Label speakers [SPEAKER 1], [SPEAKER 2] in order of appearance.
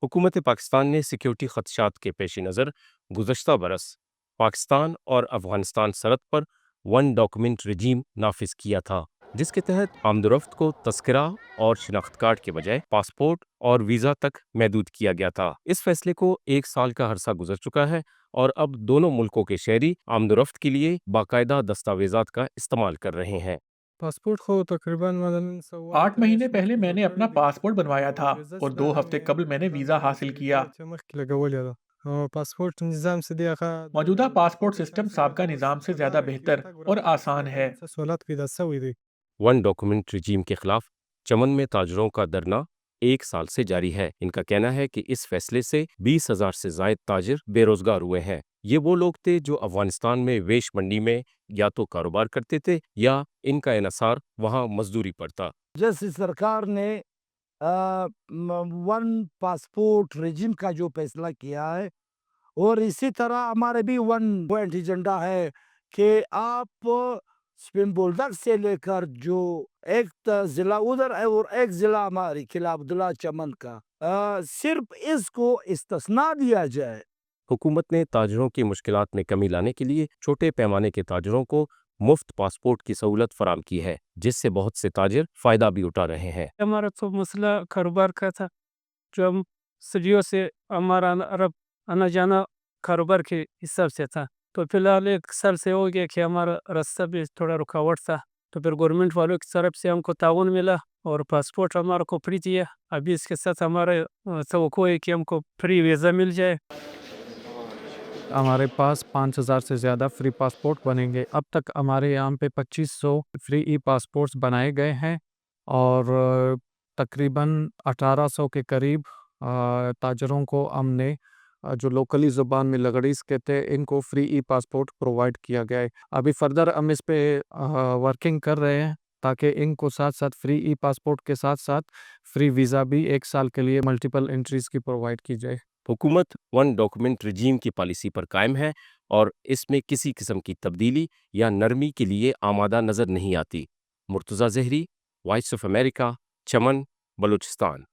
[SPEAKER 1] हुकूमत पाकिस्तान ने सिक्योरिटी खदशात के पेश नज़र गुज़श्ता बरस पाकिस्तान और अफ़गानिस्तान सरहद पर वन डॉक्यूमेंट रजीम नाफिज किया था, जिसके तहत आमदोरफ्त को तस्करा और शिनाख्त कार्ड के बजाय पासपोर्ट और वीज़ा तक महदूद किया गया था। इस फैसले को 1 साल का अरसा गुजर चुका है और अब दोनों मुल्कों के शहरी आमदोरफ्त के लिए बाकायदा दस्तावेज़ात का इस्तेमाल कर रहे हैं।
[SPEAKER 2] पासपोर्ट को तकरीबन مثلا
[SPEAKER 3] 8 महीने
[SPEAKER 2] سويت ايش
[SPEAKER 3] पहले
[SPEAKER 2] مشكلة
[SPEAKER 3] मैंने अपना
[SPEAKER 2] كوي دي
[SPEAKER 3] पासपोर्ट बनवाया था
[SPEAKER 2] ويزا
[SPEAKER 3] और 2 हफ्ते
[SPEAKER 2] اسباني
[SPEAKER 3] قبل मैंने
[SPEAKER 2] نظام
[SPEAKER 3] वीज़ा
[SPEAKER 2] دي
[SPEAKER 3] हासिल
[SPEAKER 2] كده
[SPEAKER 3] किया।
[SPEAKER 2] كده مخكي لقولي ده पासपोर्ट निज़ाम से दिया खा
[SPEAKER 3] मौजूदा पासपोर्ट
[SPEAKER 2] دولة
[SPEAKER 3] सिस्टम
[SPEAKER 2] خاصة
[SPEAKER 3] सबका
[SPEAKER 2] بس
[SPEAKER 3] निज़ाम से ज़्यादा
[SPEAKER 2] كده
[SPEAKER 3] बेहतर
[SPEAKER 2] محتاج
[SPEAKER 3] और
[SPEAKER 2] ورقة
[SPEAKER 3] आसान
[SPEAKER 2] رسمية
[SPEAKER 3] है।
[SPEAKER 2] من سؤالات كده تسوي دي
[SPEAKER 1] वन डॉक्यूमेंट रजीम के खिलाफ चमन में ताजरों का धरना 1 साल से जारी है। इनका कहना है कि इस फैसले से 20,000 से जायद ताजिर बेरोजगार हुए हैं। ये वो लोग थे जो अफगानिस्तान में वेश मंडी में या तो कारोबार करते थे या इनका इनसार वहाँ मजदूरी पर था।
[SPEAKER 4] जैसे सरकार ने वन पासपोर्ट रेजिम का जो फैसला किया है और इसी तरह हमारे भी वन पॉइंट एजेंडा है कि आप स्पिन बोल्डर से लेकर जो एक ज़िला उधर है और एक ज़िला हमारी किला अब्दुल्ला चमन का सिर्फ इसको इस्तिस्ना दिया जाए।
[SPEAKER 1] हुकूमत ने ताजिरों की मुश्किलात में कमी लाने के लिए छोटे पैमाने के ताजिरों को मुफ्त पासपोर्ट की सहूलत फराम की है, जिससे बहुत से ताजिर फ़ायदा भी उठा रहे हैं।
[SPEAKER 2] हमारा तो मसला कारोबार का था, जो हम सदियों से हमारा अरब आना जाना कारोबार के हिसाब से था। तो फिलहाल 1 साल से हो गया कि हमारा रास्ता भी थोड़ा रुकावट था, तो फिर गवर्नमेंट वालों की तरफ से हमको ताउन मिला और पासपोर्ट हमारा को फ्री दिया। अभी इसके साथ हमारा तवक्को है कि हमको फ्री वीज़ा मिल जाए। हमारे पास 5,000 से ज़्यादा फ्री पासपोर्ट बनेंगे। अब तक हमारे यहाँ पे 2500 फ्री ई पासपोर्ट्स बनाए गए हैं और तकरीबन 1800 के करीब ताजरों को हमने जो लोकली ज़ुबान में लगड़ीस कहते हैं, इनको फ्री ई पासपोर्ट प्रोवाइड किया गया है। अभी फर्दर हम इस पे वर्किंग कर रहे हैं ताकि इनको साथ साथ फ्री ई पासपोर्ट के साथ साथ फ्री वीज़ा भी 1 साल के लिए मल्टीपल एंट्रीज़ की प्रोवाइड की जाए।
[SPEAKER 1] हुकूमत वन डॉक्यूमेंट रजीम की पॉलिसी पर कायम है और इसमें किसी किस्म की तब्दीली या नरमी के लिए आमादा नज़र नहीं आती। Murtaza Zehri, voice of America, Chaman, Balochistan.